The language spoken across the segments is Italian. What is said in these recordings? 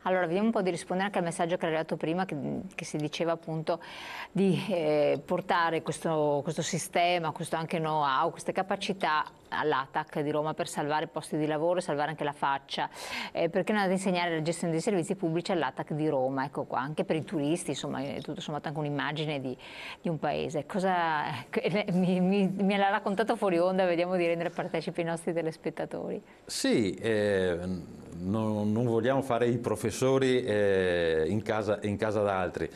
Allora, vediamo un po' di rispondere anche al messaggio che è arrivato prima, che si diceva appunto di portare questo sistema, questo anche know-how, queste capacità all'ATAC di Roma per salvare posti di lavoro e salvare anche la faccia, perché non ad insegnare la gestione dei servizi pubblici all'ATAC di Roma, ecco qua, anche per i turisti, insomma, è tutto sommato anche un'immagine di un paese. Cosa me l'ha raccontato fuori onda, vediamo di rendere partecipi i nostri telespettatori. Sì, non vogliamo fare i professori in casa da-altri.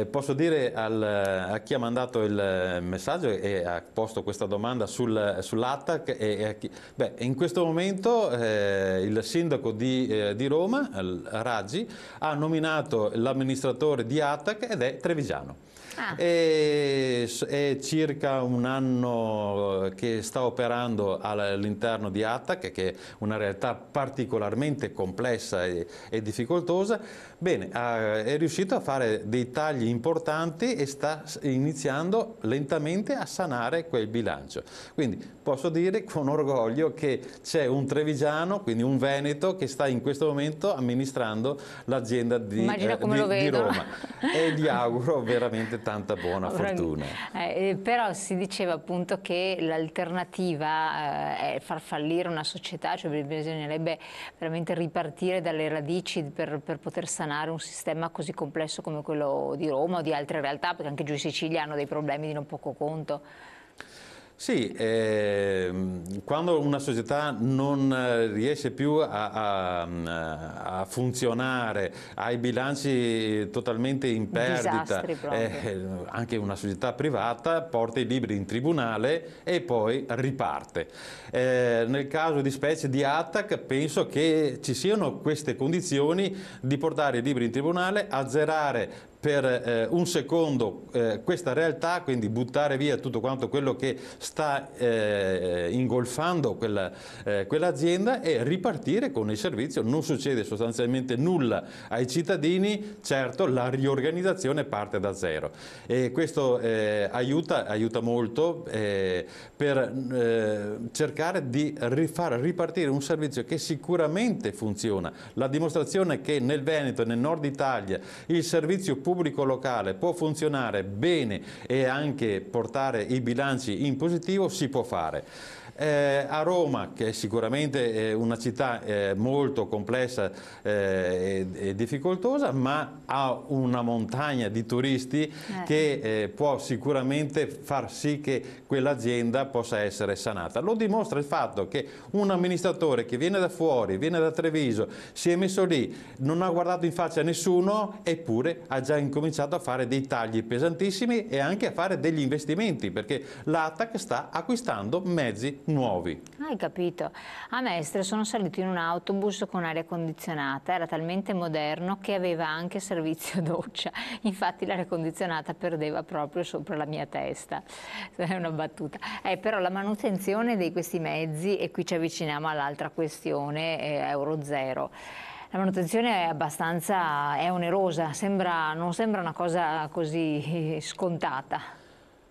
Posso dire a chi ha mandato il messaggio e ha posto questa domanda sull'ATAC, in questo momento il sindaco di Roma, Raggi, ha nominato l'amministratore di ATAC ed è trevigiano. È circa un anno che sta operando all'interno di ATAC, che è una realtà particolarmente complessa e difficoltosa. Bene, è riuscito a fare dei tagli importanti e sta iniziando lentamente a sanare quel bilancio. Quindi posso dire con orgoglio che c'è un trevigiano, quindi un veneto, che sta in questo momento amministrando l'azienda di Roma, e gli auguro veramente tanta buona fortuna. Però si diceva appunto che l'alternativa è far fallire una società, cioè bisognerebbe veramente ripartire dalle radici per poter sanare un sistema così complesso come quello di Roma o di altre realtà, perché anche giù in Sicilia hanno dei problemi di non poco conto. Sì, quando una società non riesce più a funzionare, ha i bilanci totalmente in perdita, anche una società privata porta i libri in tribunale e poi riparte. Nel caso di specie di ATAC penso che ci siano queste condizioni di portare i libri in tribunale, azzerare per un secondo questa realtà, quindi buttare via tutto quanto quello che sta ingolfando quell'azienda e ripartire con il servizio. Non succede sostanzialmente nulla ai cittadini, certo la riorganizzazione parte da zero e questo aiuta molto per cercare di far ripartire un servizio che sicuramente funziona. La dimostrazione che nel Veneto e nel nord Italia il servizio pubblico locale può funzionare bene e anche portare i bilanci in positivo si può fare. A Roma, che è sicuramente una città molto complessa e difficoltosa, ma ha una montagna di turisti che può sicuramente far sì che quell'azienda possa essere sanata. Lo dimostra il fatto che un amministratore che viene da fuori, viene da Treviso, si è messo lì, non ha guardato in faccia a nessuno, eppure ha già incominciato a fare dei tagli pesantissimi e anche a fare degli investimenti, perché l'ATAC sta acquistando mezzi nuovi. Hai capito? A Mestre sono salito in un autobus con aria condizionata, era talmente moderno che aveva anche servizio doccia, infatti l'aria condizionata perdeva proprio sopra la mia testa. È una battuta. Però la manutenzione di questi mezzi, e qui ci avviciniamo all'altra questione, Euro 0. La manutenzione è onerosa, non sembra una cosa così scontata.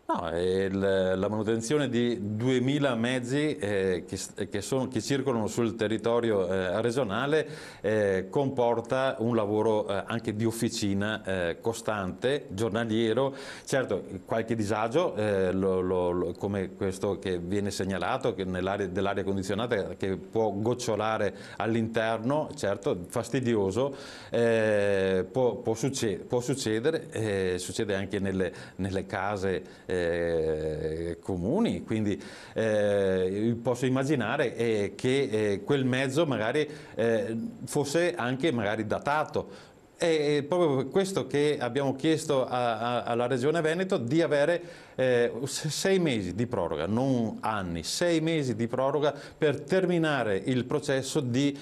No, la manutenzione di 2000 mezzi che circolano sul territorio regionale comporta un lavoro anche di officina costante, giornaliero. Certo, qualche disagio, come questo che viene segnalato dell'aria condizionata che può gocciolare all'interno, certo, fastidioso, può succedere, succede anche nelle case comuni, quindi posso immaginare che quel mezzo magari fosse anche magari datato. È proprio per questo che abbiamo chiesto alla Regione Veneto di avere 6 mesi di proroga, non anni, 6 mesi di proroga per terminare il processo di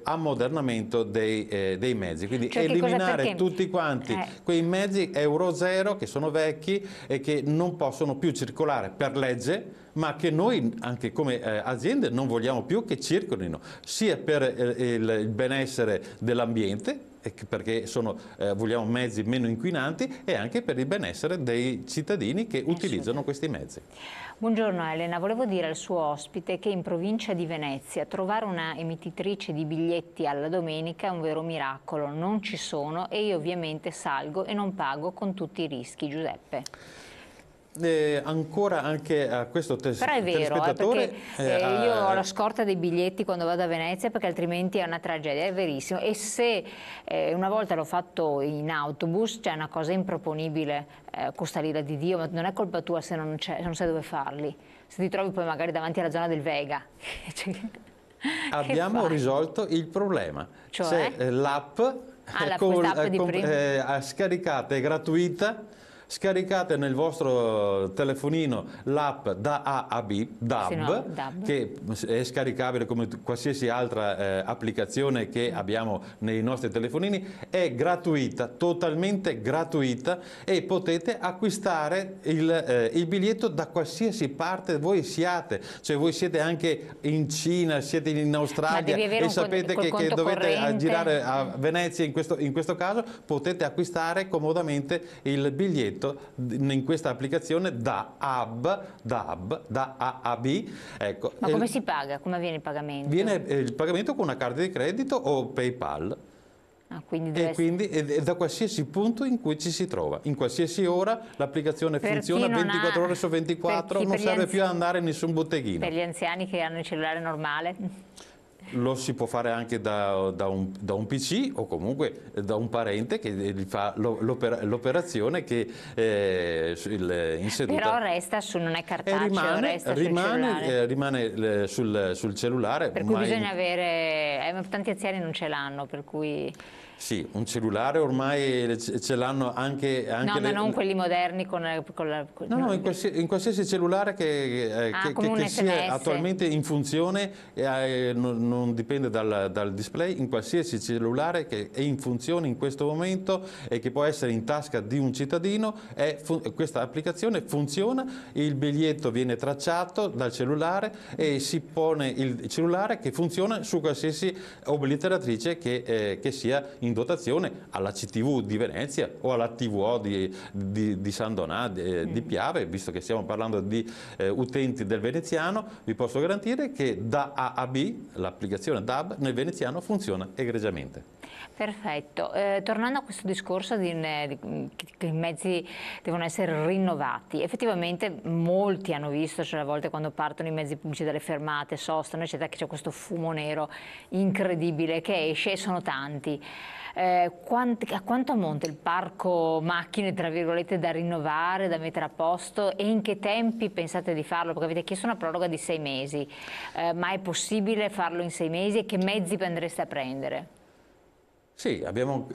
ammodernamento dei mezzi, quindi cioè, eliminare tutti quanti quei mezzi Euro 0 che sono vecchi e che non possono più circolare per legge ma che noi anche come aziende non vogliamo più che circolino, sia per il benessere dell'ambiente, perché vogliamo mezzi meno inquinanti, e anche per il benessere dei cittadini che utilizzano questi mezzi. Buongiorno Elena, volevo dire al suo ospite che in provincia di Venezia trovare una emettitrice di biglietti alla domenica è un vero miracolo, non ci sono e io ovviamente salgo e non pago con tutti i rischi. Giuseppe. Ancora anche a questo Però è vero, telespettatore io ho la scorta dei biglietti quando vado a Venezia, perché altrimenti è una tragedia, è verissimo. E se una volta l'ho fatto in autobus, c'è una cosa improponibile, costa l'ira di Dio, ma non è colpa tua se non sai dove farli, se ti trovi poi magari davanti alla zona del Vega. Abbiamo risolto il problema, cioè l'app scaricata, è gratuita. Scaricate nel vostro telefonino l'app da A a B, DAB, che è scaricabile come qualsiasi altra applicazione che abbiamo nei nostri telefonini, è gratuita, totalmente gratuita, e potete acquistare il biglietto da qualsiasi parte voi siate, cioè voi siete anche in Cina, siete in Australia e sapete che dovete girare a Venezia, in questo caso potete acquistare comodamente il biglietto in questa applicazione da A a B. Ecco. Ma come si paga? Come avviene il pagamento? Viene il pagamento con una carta di credito o PayPal. E da qualsiasi punto in cui ci si trova, in qualsiasi ora l'applicazione funziona 24 ore su 24, non serve più andare in nessun botteghino. Per gli anziani che hanno il cellulare normale? Lo si può fare anche da un PC o comunque da un parente che gli fa l'operazione in seduta. Però resta non è cartaceo, resta sul cellulare. Rimane sul cellulare. Per cui bisogna avere, tanti anziani non ce l'hanno, per cui... Sì, un cellulare ormai ce l'hanno anche no, ma non quelli moderni con la... No, in qualsiasi cellulare che sia attualmente in funzione, non dipende dal display, in qualsiasi cellulare che è in funzione in questo momento e che può essere in tasca di un cittadino, questa applicazione funziona, il biglietto viene tracciato dal cellulare e si pone il cellulare che funziona su qualsiasi obliteratrice che sia in dotazione alla CTV di Venezia o alla TVO di San Donà, di Piave. Visto che stiamo parlando di utenti del veneziano, vi posso garantire che da A a B l'applicazione DAB nel veneziano funziona egregiamente. Perfetto. Tornando a questo discorso che i mezzi devono essere rinnovati, effettivamente molti hanno visto, cioè a volte quando partono i mezzi pubblici dalle fermate, sostano eccetera, che c'è questo fumo nero incredibile che esce, e sono tanti. A quanto ammonta il parco macchine, tra virgolette, da rinnovare, da mettere a posto, e in che tempi pensate di farlo? Perché avete chiesto una proroga di 6 mesi, ma è possibile farlo in 6 mesi, e che mezzi andreste a prendere? Sì, abbiamo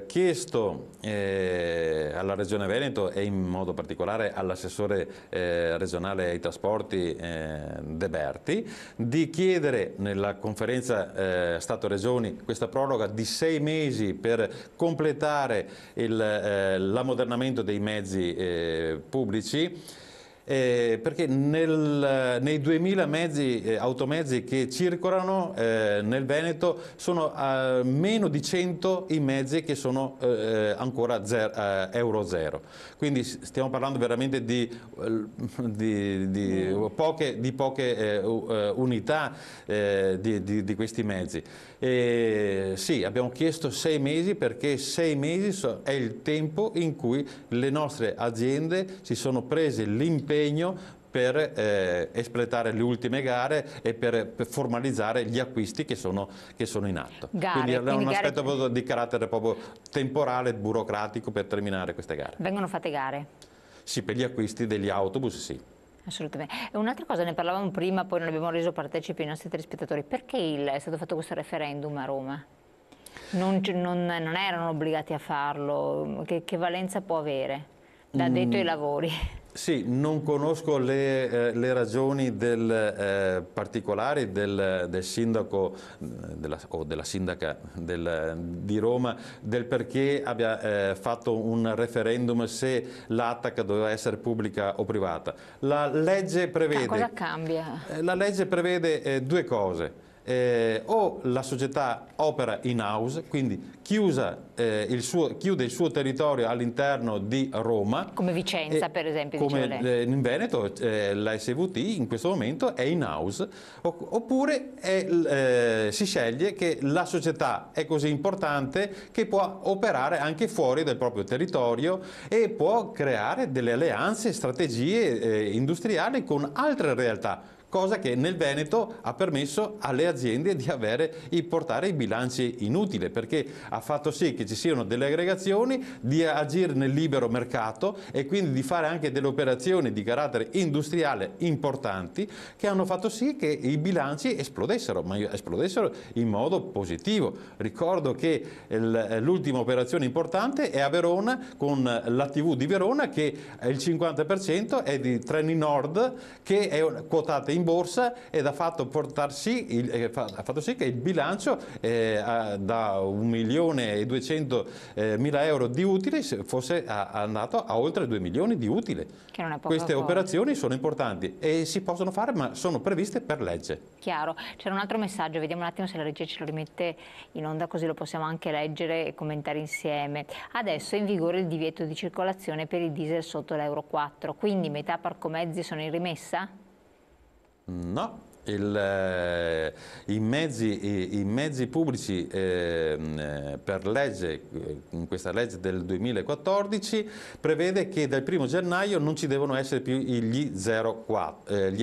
chiesto alla Regione Veneto e in modo particolare all'assessore regionale ai trasporti De Berti di chiedere nella conferenza Stato-Regioni questa proroga di 6 mesi per completare l'ammodernamento dei mezzi pubblici. Perché nei 2000 automezzi che circolano nel Veneto sono meno di 100 i mezzi che sono ancora Euro 0. Quindi stiamo parlando veramente di poche unità di questi mezzi. Sì, abbiamo chiesto 6 mesi perché 6 mesi è il tempo in cui le nostre aziende si sono prese l'impegno per espletare le ultime gare e per formalizzare gli acquisti che sono in atto. Quindi è un aspetto di carattere proprio temporale, burocratico, per terminare queste gare. Vengono fatte gare? Sì, per gli acquisti degli autobus sì. Assolutamente. E un'altra cosa, ne parlavamo prima, poi non abbiamo reso partecipi i nostri telespettatori. Perché è stato fatto questo referendum a Roma? Non erano obbligati a farlo? Che valenza può avere da addetto ai lavori? Sì, non conosco le ragioni particolari del sindaco o della sindaca di Roma di perché abbia fatto un referendum se l'ATAC doveva essere pubblica o privata. La legge Cosa prevede, cambia? la legge prevede due cose. O la società opera in house, quindi chiude il suo territorio all'interno di Roma. Come Vicenza, per esempio, Come diceva lei. in Veneto la SVT in questo momento è in house, oppure si sceglie che la società è così importante che può operare anche fuori del proprio territorio e può creare delle alleanze, strategie industriali con altre realtà. Cosa che nel Veneto ha permesso alle aziende di portare i bilanci inutili, perché ha fatto sì che ci siano delle aggregazioni, di agire nel libero mercato e quindi di fare anche delle operazioni di carattere industriale importanti che hanno fatto sì che i bilanci esplodessero, ma esplodessero in modo positivo. Ricordo che l'ultima operazione importante è a Verona con la TV di Verona, che il 50% è di Treni Nord, che è quotata in borsa ed ha fatto sì che il bilancio da 1.200.000 euro di utili fosse andato a oltre 2 milioni di utili. Che non è poca Queste cosa. operazioni sono importanti e si possono fare, ma sono previste per legge. Chiaro. C'era un altro messaggio, vediamo un attimo se la regia ce lo rimette in onda, così lo possiamo anche leggere e commentare insieme. Adesso è in vigore il divieto di circolazione per i diesel sotto l'Euro 4, quindi metà parcomezzi sono in rimessa? No. I mezzi pubblici per legge, in questa legge del 2014, prevede che dal 1° gennaio non ci devono essere più gli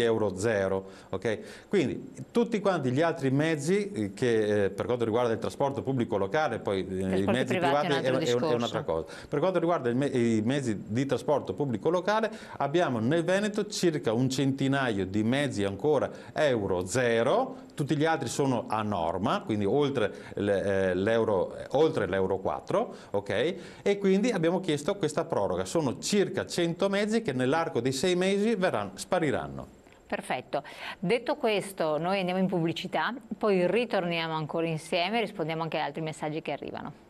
euro 0. Okay? Quindi tutti quanti gli altri mezzi, che per quanto riguarda il trasporto pubblico locale, poi i mezzi privati è un'altra cosa. Per quanto riguarda i mezzi di trasporto pubblico locale, abbiamo nel Veneto circa un centinaio di mezzi ancora euro 0, tutti gli altri sono a norma, quindi oltre l'euro 4, ok? E quindi abbiamo chiesto questa proroga. Sono circa 100 mezzi che nell'arco dei 6 mesi spariranno. Perfetto. Detto questo, noi andiamo in pubblicità, poi ritorniamo ancora insieme e rispondiamo anche ad altri messaggi che arrivano.